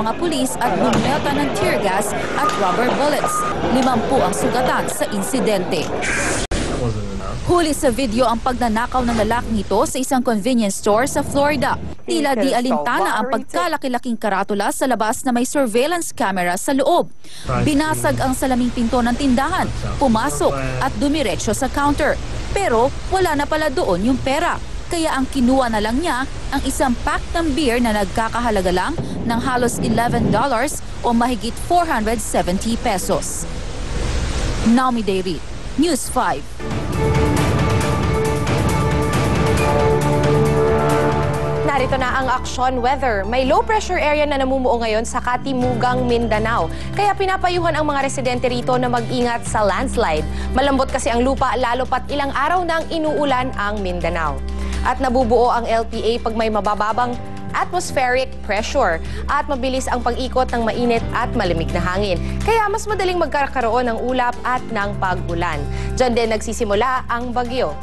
mga pulis at bumelta ng tear gas at rubber bullets. 50 ang sugatan sa insidente. Huli sa video ang pagnanakaw ng lalaking ito sa isang convenience store sa Florida. Tila di alintana ang pagkalaki-laking karatula sa labas na may surveillance camera sa loob. Binasag ang salaming pinto ng tindahan, pumasok at dumiretso sa counter. Pero wala na pala doon yung pera. Kaya ang kinuha na lang niya ang isang pack ng beer na nagkakahalaga lang ng halos $11 o mahigit 470 pesos. Naomi Dayrit, News 5. Narito na ang aksyon weather. May low pressure area na namumuo ngayon sa Katimugang, Mindanao. Kaya pinapayuhan ang mga residente rito na mag-ingat sa landslide. Malambot kasi ang lupa lalo pat ilang araw nang inuulan ang Mindanao. At nabubuo ang LPA pag may mabababang atmospheric pressure at mabilis ang pag-ikot ng mainit at malamig na hangin. Kaya mas madaling magkakaroon ng ulap at ng pag-ulan. Diyan din nagsisimula ang bagyo.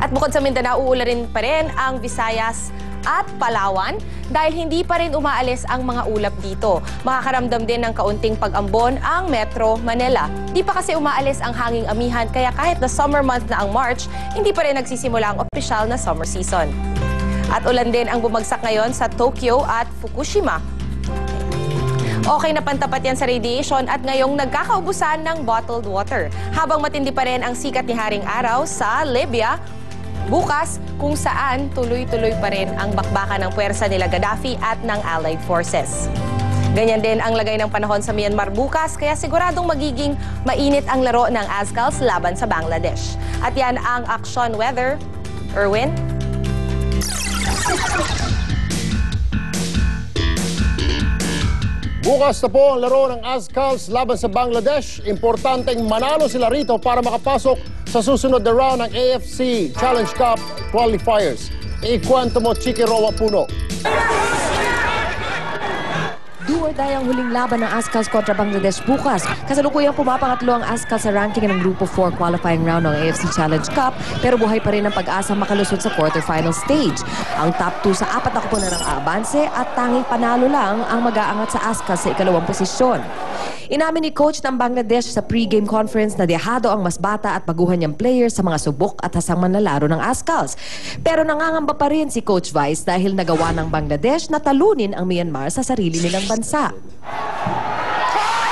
At bukod sa Mindanao, uularin pa rin ang Visayas at Palawan dahil hindi pa rin umaalis ang mga ulap dito. Makakaramdam din ng kaunting pag-ambon ang Metro Manila. Di pa kasi umaalis ang hanging amihan kaya kahit na summer month na ang March, hindi pa rin nagsisimula ang opisyal na summer season. At ulan din ang bumagsak ngayon sa Tokyo at Fukushima. Okay na pantapat yan sa radiation at ngayong nagkakaubusan ng bottled water. Habang matindi pa rin ang sikat ni Haring Araw sa Libya, bukas kung saan tuloy-tuloy pa rin ang bakbakan ng puwersa nila Gaddafi at ng Allied Forces. Ganyan din ang lagay ng panahon sa Myanmar bukas kaya siguradong magiging mainit ang laro ng Azkals laban sa Bangladesh. At yan ang action weather. Erwin? Bukas na po ang laro ng Azkals laban sa Bangladesh. Importanteng manalo sila rito para makapasok sa susunod na round ng AFC Challenge Cup qualifiers. Ikwento mo, Chiki Roa Puno. Do or die ang huling laban ng Azkals kontra Bangladesh bukas. Kasalukuyang pumapangatlo ang Azkals sa ranking ng Grupo 4 qualifying round ng AFC Challenge Cup pero buhay pa rin ang pag-asa makalusot sa quarterfinal stage. Ang top 2 sa 4 na kupunan ng aabanse at tanging panalo lang ang mag-aangat sa Azkals sa ikalawang posisyon. Inamin ni coach ng Bangladesh sa pre-game conference na dehado ang mas bata at baguhan niyang players sa mga subok at hasang manlalaro ng Azkals. Pero nangangamba pa rin si Coach Vice dahil nagawa ng Bangladesh na talunin ang Myanmar sa sarili nilang bansa.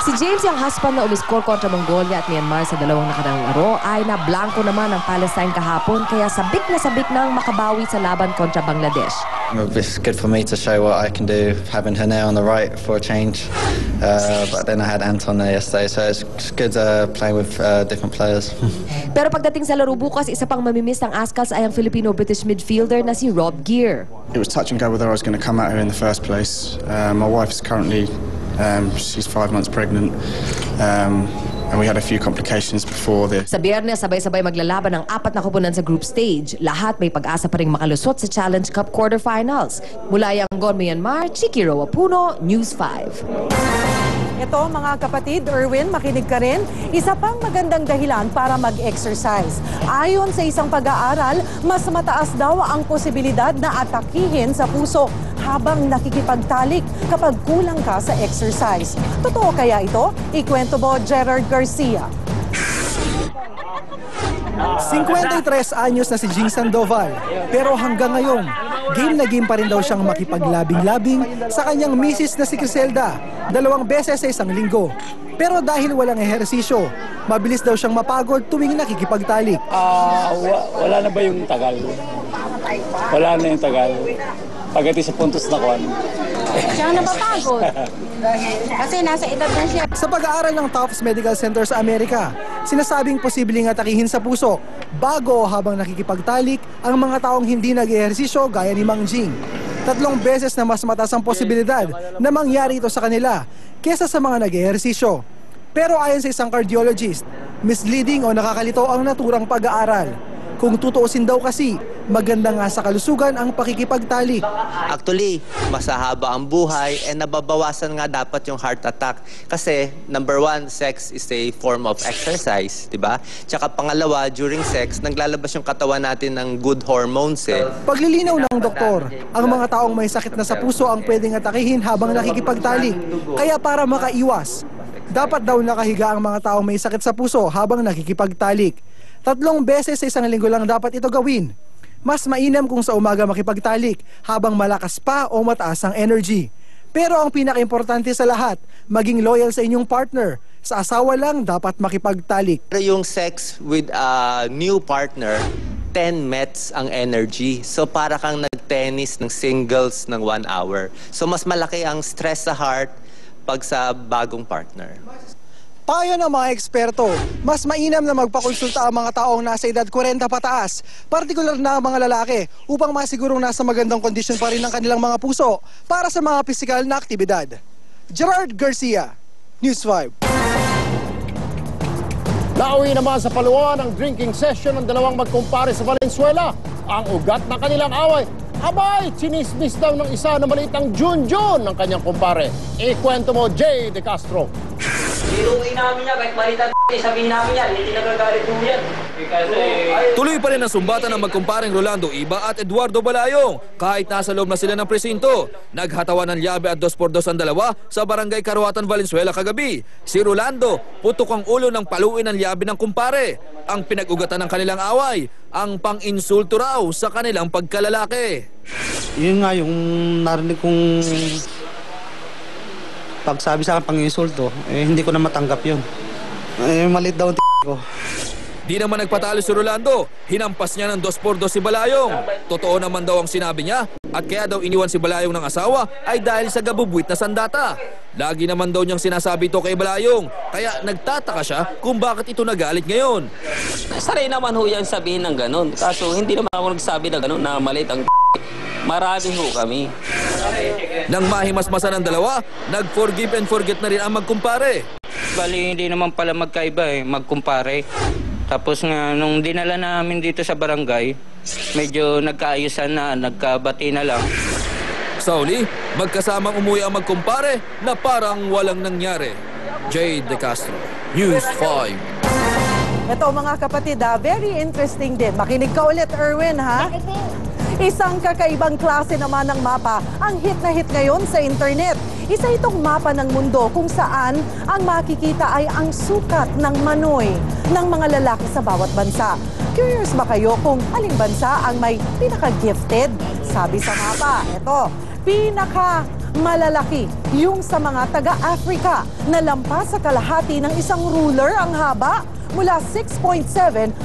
Si James, yung husband na umiskor kontra Mongolia at Myanmar sa dalawang nakaraang laro, ay na-blanco naman ang Palestine kahapon kaya sabik na sabik nang makabawi sa laban kontra Bangladesh. It's good for me to show what I can do, having Hane on the right for a change. But then I had Anton there yesterday, so it's good playing with different players. Pero pagdating sa laro bukas, isa pang mamimiss ng Azkals ay ang Filipino-British midfielder na si Rob Gear. It was touch and go whether I was going to come out here in the first place. My wife is currently she's 5 months pregnant, and we had a few complications before this. Sa Biyernes, sabay-sabay maglalaban ang 4 na kupunan sa group stage. Lahat may pag-asa pa ring makalusot sa Challenge Cup quarterfinals. Mula Yangon, Myanmar, Chiki Roa Puno, News 5. Ito mga kapatid, Erwin, makinig ka rin. Isa pang magandang dahilan para mag-exercise. Ayon sa isang pag-aaral, mas mataas daw ang posibilidad na atakihin sa puso habang nakikipagtalik kapag kulang ka sa exercise. Totoo kaya ito? Ikwento mo, Gerard Garcia. 53 anyos na si Jing Sandoval, pero hanggang ngayon, game na game pa rin daw siyang makipaglabing-labing sa kanyang misis na si Criselda, 2 beses sa isang linggo. Pero dahil walang ehersisyo, mabilis daw siyang mapagod tuwing nakikipagtalik. Wala na ba yung tagal? Wala na yung tagal. Pagdating sa puntos na kuwan. Siya napapagod. Kasi nasa edad na siya. Sa pag-aaral ng Tufts Medical Center sa Amerika, sinasabing posibleng atakihin sa puso bago habang nakikipagtalik ang mga taong hindi nag-ehersisyo gaya ni Mang Jing. 3 beses na mas mataas ang posibilidad na mangyari ito sa kanila kesa sa mga nag-ehersisyo. Pero ayon sa isang cardiologist, misleading o nakakalito ang naturang pag-aaral. Kung tutuusin daw kasi, maganda nga sa kalusugan ang pakikipagtalik. Actually, mas hahaba ang buhay and nababawasan nga dapat yung heart attack. Kasi, number one, sex is a form of exercise, di ba? Tsaka pangalawa, during sex, naglalabas yung katawan natin ng good hormones eh. Paglilinaw ng doktor, ang mga taong may sakit na sa puso ang pwedeng atakihin habang nakikipagtalik. Kaya para makaiwas, dapat daw nakahiga ang mga taong may sakit sa puso habang nakikipagtalik. 3 beses sa isang linggo lang dapat ito gawin. Mas mainam kung sa umaga makipagtalik habang malakas pa o mataas ang energy. Pero ang pinaka-importante sa lahat, maging loyal sa inyong partner. Sa asawa lang dapat makipagtalik. Yung sex with a new partner, 10 METs ang energy. So para kang nag-tennis ng singles ng 1 hour. So mas malaki ang stress sa heart pag sa bagong partner. Payo ng mga eksperto, mas mainam na magpakonsulta ang mga taong nasa edad 40 pataas, partikular na ang mga lalaki, upang masigurong nasa magandang kondisyon pa rin ang kanilang mga puso para sa mga pisikal na aktibidad. Gerard Garcia, News 5. Nauwi naman sa Paluan ang drinking session ng dalawang magkumpare sa Valenzuela. Ang ugat ng kanilang away, abay, chinismis daw ng isa na maliit ang Junjun ng kanyang kumpare. Ikwento mo, Jay De Castro. Iruin namin niya, kahit balita sabihin namin yan, hindi nagagalit mo yan. Tuloy pa rin ang sumbatan ng magkumparing Rolando Iba at Eduardo Balayong kahit nasa loob na sila ng presinto. Naghatawan ng liabe at 2-por-2 ang dalawa sa barangay Karuatan, Valenzuela kagabi. Si Rolando, putok ang ulo ng paluin ng liabe ng kumpare. Ang pinag-ugatan ng kanilang away, ang pang-insulto raw sa kanilang pagkalalaki. Yun nga yung narinig kong pagsabi sa akin pang-insulto, hindi ko na matanggap yun. Malit daw ang ko. Di naman nagpatalo si Rolando, hinampas niya ng 2-por-2 si Balayong. Totoo naman daw ang sinabi niya at kaya daw iniwan si Balayong ng asawa ay dahil sa gabubuit na sandata. Lagi naman daw niyang sinasabi ito kay Balayong, kaya nagtataka siya kung bakit ito nagalit ngayon. Saray naman ho yan sabihin ng ganon. Kaso hindi naman ako nagsabi na ganon na malit ang marami ho kami. Nang mahimasmasan ng dalawa, nag-forgive and forget na rin ang magkumpare. Bali, hindi naman pala magkaiba magkumpare. Tapos nga, nung dinala namin dito sa barangay, medyo nagkaayusan na, nagkabati na lang. Sa uli, magkasamang umuwi ang magkumpare na parang walang nangyari. Jade De Castro, News 5. Ito mga kapatid, very interesting din. Makinig ka ulit, Erwin, ha? Isang kakaibang klase naman ng mapa ang hit na hit ngayon sa internet. Isa itong mapa ng mundo kung saan ang makikita ay ang sukat ng manoy ng mga lalaki sa bawat bansa. Curious ba kayo kung aling bansa ang may pinaka-gifted? Sabi sa mapa, ito, pinaka-malalaki yung sa mga taga-Africa na lampas sa kalahati ng isang ruler ang haba mula 6.7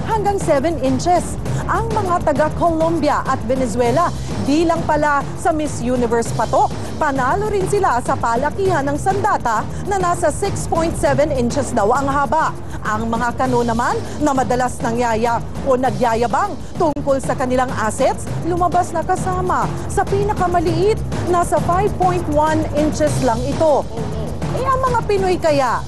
hanggang 7 inches. Ang mga taga-Colombia at Venezuela, di lang pala sa Miss Universe patok, panalo rin sila sa palakihan ng sandata na nasa 6.7 inches daw ang haba. Ang mga kano naman na madalas nangyaya o nagyayabang tungkol sa kanilang assets, lumabas na kasama sa pinakamaliit, nasa 5.1 inches lang ito. Ang mga Pinoy kaya,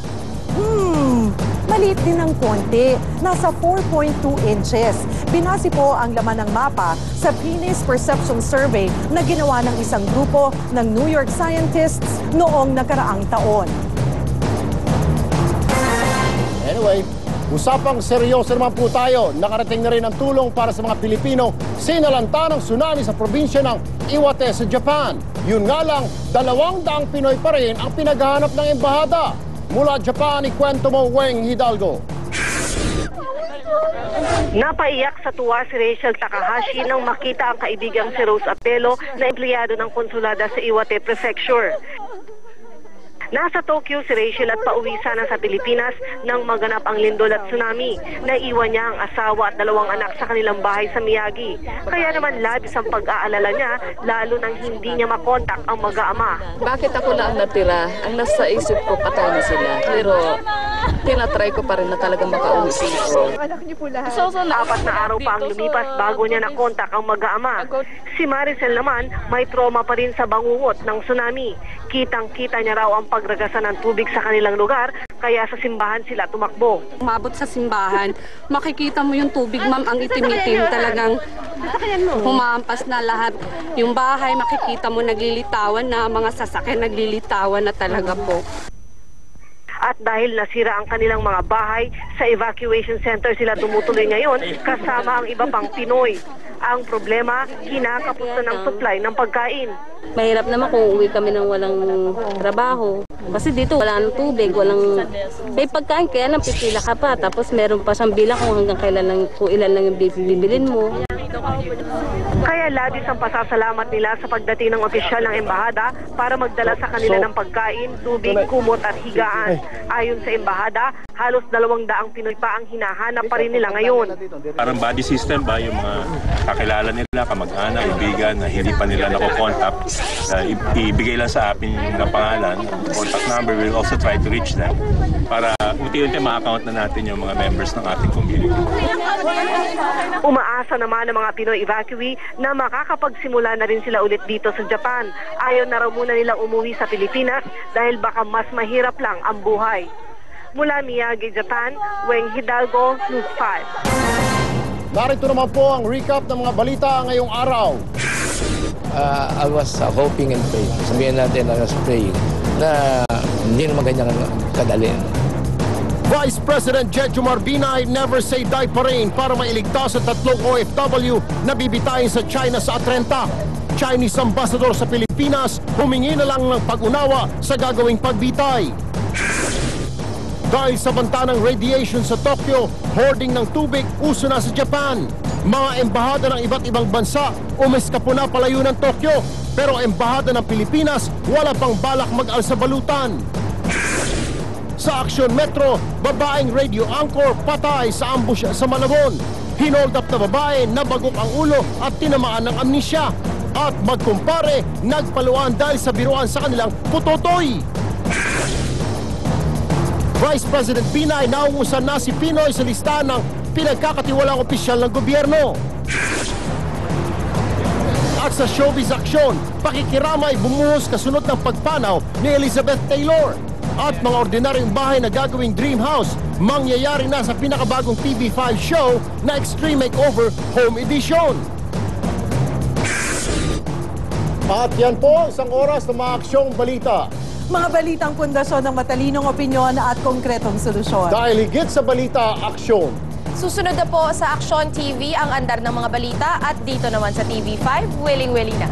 maliit din ng konti, nasa 4.2 inches. Binasi po ang laman ng mapa sa Penis Perception Survey na ginawa ng isang grupo ng New York scientists noong nakaraang taon. Anyway, usapang seryoso naman po tayo. Nakarating na rin ang tulong para sa mga Pilipino sinalanta ng tsunami sa probinsya ng Iwate sa Japan. Yun nga lang, 200 Pinoy pa rin ang pinaghahanap ng embahada. Mula Japan, ikwento mo, Weng Hidalgo. Napaiyak sa tuwa si Rachel Takahashi nang makita ang kaibigang si Rose Apelo na empleyado ng konsulada sa Iwate Prefecture. Nasa Tokyo si Rachel at pauwi sana sa Pilipinas nang maganap ang lindol at tsunami. Naiwan niya ang asawa at 2 anak sa kanilang bahay sa Miyagi. Kaya naman labis ang pag-aalala niya, lalo nang hindi niya makontak ang mag-aama. Bakit ako lang natira? Ang nasa isip ko, patay na sila. Pero tinatry ko pa rin na talagang makauwi dito. Anak niyo po lahat. 4 na araw pa ang lumipas bago niya nakontak ang mag-aama. Si Maricel naman may trauma pa rin sa bangungot ng tsunami. Kitang-kita niya raw ang pagragasan ng tubig sa kanilang lugar kaya sa simbahan sila tumakbo. Umabot sa simbahan, makikita mo yung tubig, ma'am, ang itim-itim, talagang humampas na lahat. Yung bahay, makikita mo naglilitawan na, mga sasakyan naglilitawan na talaga po. At dahil nasira ang kanilang mga bahay, sa evacuation center sila tumutuloy ngayon kasama ang iba pang Pinoy. Ang problema, kinakapos na ng supply ng pagkain. Mahirap naman kung uwi kami ng walang trabaho. Kasi dito wala nang tubig, walang may pagkain, kaya lang pipila ka pa. Tapos meron pa siyang bilang kung hanggang kailan lang, kung ilan lang yung bibilin mo. Kaya labis ang pasasalamat nila sa pagdating ng opisyal ng embahada para magdala sa kanila ng pagkain, tubig, kumot at higaan. Ayon sa embahada, halos 200 Pinoy pa ang hinahanap pa rin nila ngayon. Parang body system ba, yung mga kakilala nila, kamag-anak, ibigan na hindi pa nila nakokontakt, ibigay lang sa akin yung pangalan, contact number, we'll also try to reach them para unti-unti ma-account na natin yung mga members ng ating community. Umaasa naman ng mga Pinoy evacuee na makakapagsimula na rin sila ulit dito sa Japan. Ayaw na raw muna nilang umuwi sa Pilipinas dahil baka mas mahirap lang ang buhay. Mula Miyagi, Japan, Weng Hidalgo, News 5. Narito naman po ang recap ng mga balita ngayong araw. I was hoping and praying. Sabihin natin, I was praying na hindi naman ganyan kadali. Vice President Jejo Marbinay never say die pa rin para mailigtas sa 3 OFW na bibitayin sa China sa Atlanta. Chinese Ambassador sa Pilipinas humingi na lang ng pag-unawa sa gagawing pagbitay. Dahil sa banta ng radiation sa Tokyo, hoarding ng tubig uso na sa Japan. Mga embahada ng iba't ibang bansa umeskapo na palayo ng Tokyo, pero embahada ng Pilipinas wala pang balak mag-alsa balutan. Sa Aksyon Metro, babaeng radio anchor patay sa ambush sa Malabon. Hinold up na babae, nabagok ang ulo at tinamaan ng amnesya. At magkumpare, nagpaluan dahil sa biruan sa kanilang putotoy. Vice President Binay, nauusan na si Pinoy sa listahan ng pinagkakatiwalang opisyal ng gobyerno. At sa Showbiz Aksyon, pakikiramay bumuhos kasunod ng pagpanaw ni Elizabeth Taylor. At mga ordinaryong bahay na gagawing dream house, mangyayari na sa pinakabagong TV5 show na Extreme Makeover Home Edition. At yan po, isang oras na mga aksyong balita. Mga balitang pundasyon ng matalinong opinyon at konkretong solusyon. Dahil higit sa balita, aksyon. Susunod na po sa Aksyon TV ang andar ng mga balita at dito naman sa TV5, willing-willing na.